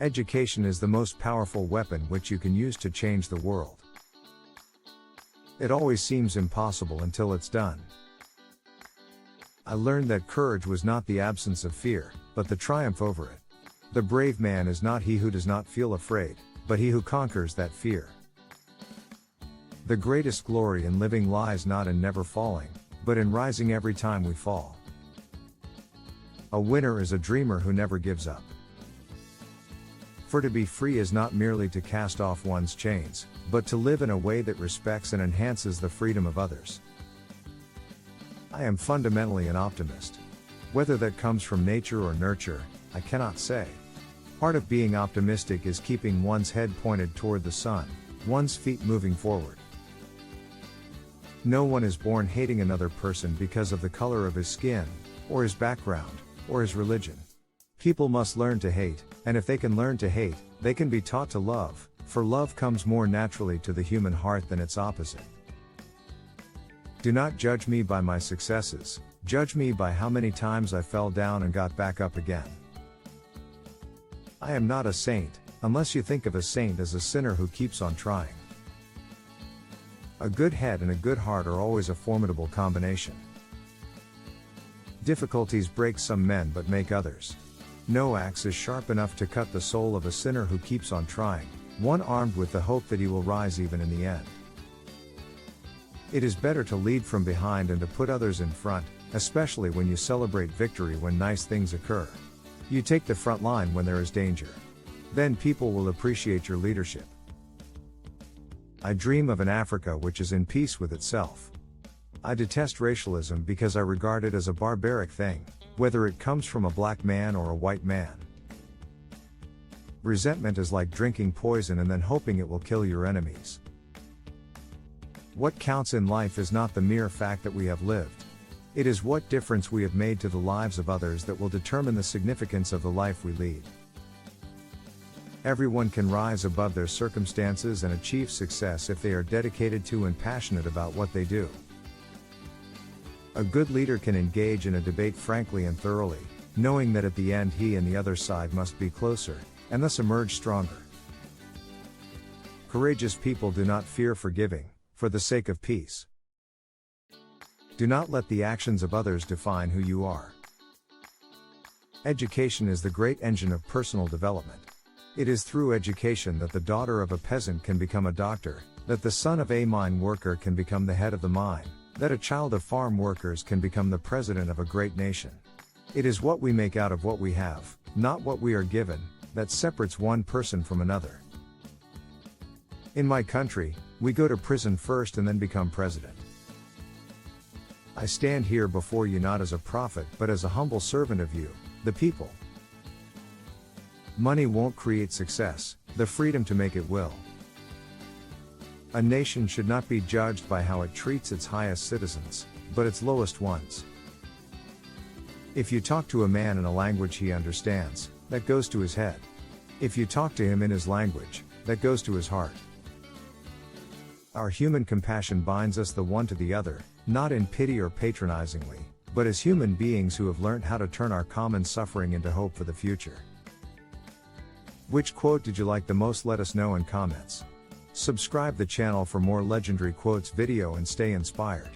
Education is the most powerful weapon which you can use to change the world. It always seems impossible until it's done. I learned that courage was not the absence of fear, but the triumph over it. The brave man is not he who does not feel afraid, but he who conquers that fear. The greatest glory in living lies not in never falling, but in rising every time we fall. A winner is a dreamer who never gives up. For to be free is not merely to cast off one's chains, but to live in a way that respects and enhances the freedom of others. I am fundamentally an optimist. Whether that comes from nature or nurture, I cannot say. Part of being optimistic is keeping one's head pointed toward the sun, one's feet moving forward. No one is born hating another person because of the color of his skin, or his background, or his religion. People must learn to hate, and if they can learn to hate, they can be taught to love, for love comes more naturally to the human heart than its opposite. Do not judge me by my successes, judge me by how many times I fell down and got back up again. I am not a saint, unless you think of a saint as a sinner who keeps on trying. A good head and a good heart are always a formidable combination. Difficulties break some men but make others. No axe is sharp enough to cut the soul of a sinner who keeps on trying, one armed with the hope that he will rise even in the end. It is better to lead from behind and to put others in front, especially when you celebrate victory when nice things occur. You take the front line when there is danger. Then people will appreciate your leadership. I dream of an Africa which is in peace with itself. I detest racialism because I regard it as a barbaric thing, whether it comes from a black man or a white man. Resentment is like drinking poison and then hoping it will kill your enemies. What counts in life is not the mere fact that we have lived. It is what difference we have made to the lives of others that will determine the significance of the life we lead. Everyone can rise above their circumstances and achieve success if they are dedicated to and passionate about what they do. A good leader can engage in a debate frankly and thoroughly, knowing that at the end he and the other side must be closer, and thus emerge stronger. Courageous people do not fear forgiving, for the sake of peace. Do not let the actions of others define who you are. Education is the great engine of personal development. It is through education that the daughter of a peasant can become a doctor, that the son of a mine worker can become the head of the mine, that a child of farm workers can become the president of a great nation. It is what we make out of what we have, not what we are given, that separates one person from another. In my country, we go to prison first and then become president. I stand here before you not as a prophet but as a humble servant of you, the people. Money won't create success, the freedom to make it will. A nation should not be judged by how it treats its highest citizens, but its lowest ones. If you talk to a man in a language he understands, that goes to his head. If you talk to him in his language, that goes to his heart. Our human compassion binds us the one to the other, not in pity or patronizingly, but as human beings who have learned how to turn our common suffering into hope for the future. Which quote did you like the most? Let us know in comments. Subscribe the channel for more legendary quotes video and stay inspired.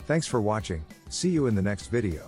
Thanks for watching, see you in the next video.